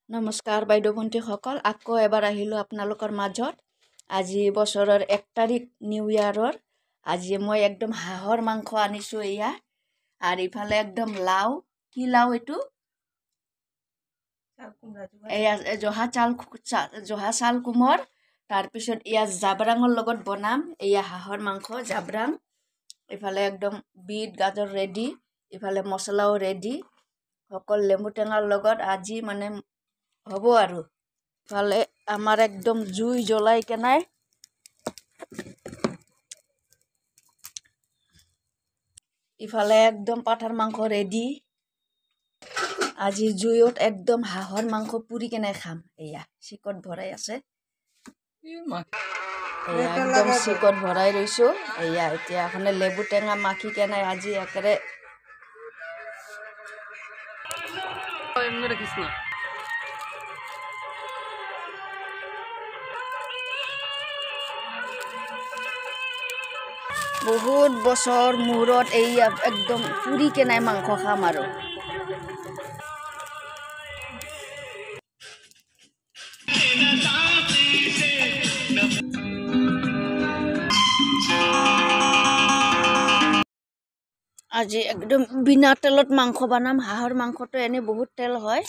নমস্কাৰ বাইদেউ ভণ্টিসকল, আকৌ এবাৰ আহিলোঁ আপোনালোকৰ মাজত। আজি বছৰৰ 1 তাৰিখ নিউ ইয়াৰৰ। আজি মই একদম হাঁহৰ মাংস আনিছোঁ এয়া। আৰু ইফালে একদম লাও, কি লাও এইটো? এয়া জহা চাল কোমৰ। তাৰপিছত এয়া জাবৰাঙৰ লগত বনাম। এয়া হাঁহৰ মাংস জাবৰাং। ইফালে একদম বিট গাজৰ ৰেডি, ইফালে মছলাও ৰেডি, সকল লেমু টেঙাৰ লগত আজি মানে হ'ব আৰু। ইফালে আমাৰ একদম জুই জ্বলাই কেনাই ইফালে একদম পাঠাৰ মাংস ৰেডি। আজি জুইত একদম হাঁহৰ মাংস পুৰি কেনে খাম। এয়া চিকট ভৰাই আছে, এয়া একদম চিকট ভৰাই ৰৈছোঁ। এয়া এতিয়া এখনে লেবু টেঙা মাখি কেনে আজি একেবাৰে বহুত বছৰ মূৰত এইয়া একদম পুৰি কেনাই মাংস খাম আৰু। আজি একদম বিনা তেলত মাংস বনাম। হাঁহৰ মাংসটো এনে বহুত তেল হয়।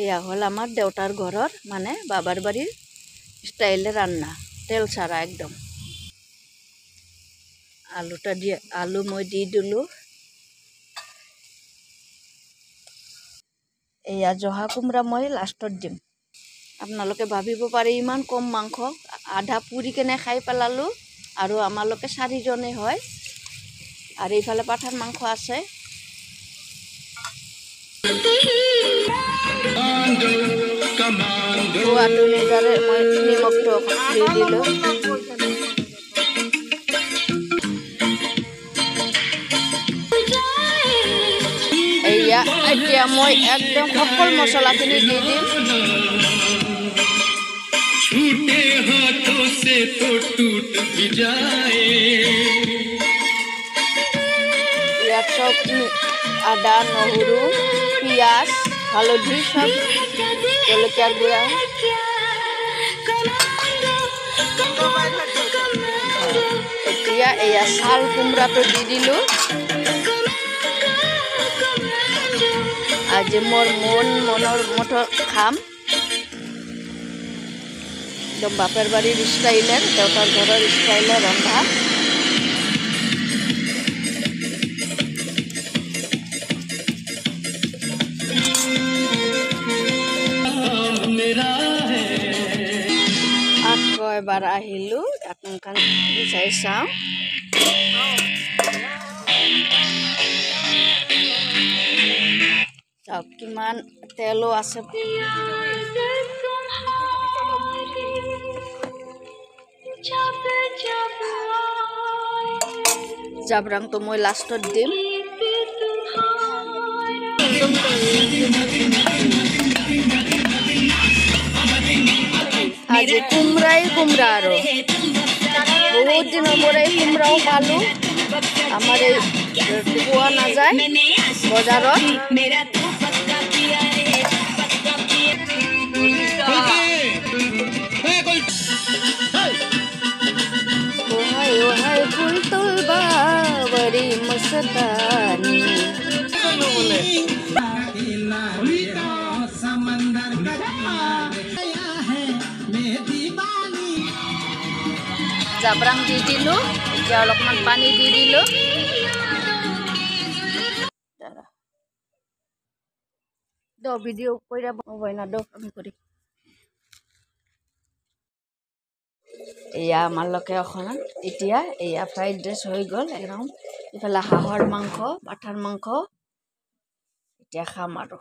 এয়া হ'ল আমাৰ দেউতাৰ ঘৰৰ মানে বাবাৰ বাড়িৰ স্টাইলে রান্না, তেল ছাড়া একদম। আলুটা দিয়ে আলু মই দি দিলোঁ। এয়া জহা কোমৰা মই লাষ্টত দিম। আপোনালোকে ভাবিব পাৰে ইমান কম মাংস, আধা পুৰি কেনে খাই পেলালোঁ আৰু আমালোকে 4জনে হয়। আৰু এইফালে পাঠাৰ মাংস আছে। খোৱাটো নিজাৰে মই নিমখটো দি দিলোঁ। এয়া এতিয়া মই একদম সকল মছলাখিনি দি দিম। ইয়াত চব আদা, নহৰু, পিঁয়াজ, হালধি, সব জলকীয়া গুড়া। এতিয়া এয়া চাল কোমৰাটো দি দিলোঁ। আজি মোৰ মনৰ মতো খাম। একদম বাপেৰ বাড়িৰ স্টাইলেৰ, দেউতাৰ ঘৰেৰ স্টাইলে ৰন্ধা। আকৌ এবাৰ আহিলোঁ, ঢাকনখন গুচাই চাওঁ। চাওক কিমান তেলো আছে। জাবৰাংটো মই লাষ্টত দিম। আজি কোমৰাই কোমৰা আৰু বহুত দিনৰ পৰাই কোমৰাও পালোঁ। আমাৰ এই পোৱা নাযায় বজাৰত। ফুল তুলবা বড়ি মস্তানি। জাবৰাং দি দিলোঁ। এতিয়া অলপমান পানী দি দিলোঁ। ভিডিঅ' কৰি হয় না আমি কৰি। এয়া আমালোকে অসমত এতিয়া এয়া ফ্ৰাইড ৰাইচ হৈ গ'ল একদম। ইফালে হাঁহৰ মাংস, পাঠাৰ মাংস। এতিয়া খাম আৰু।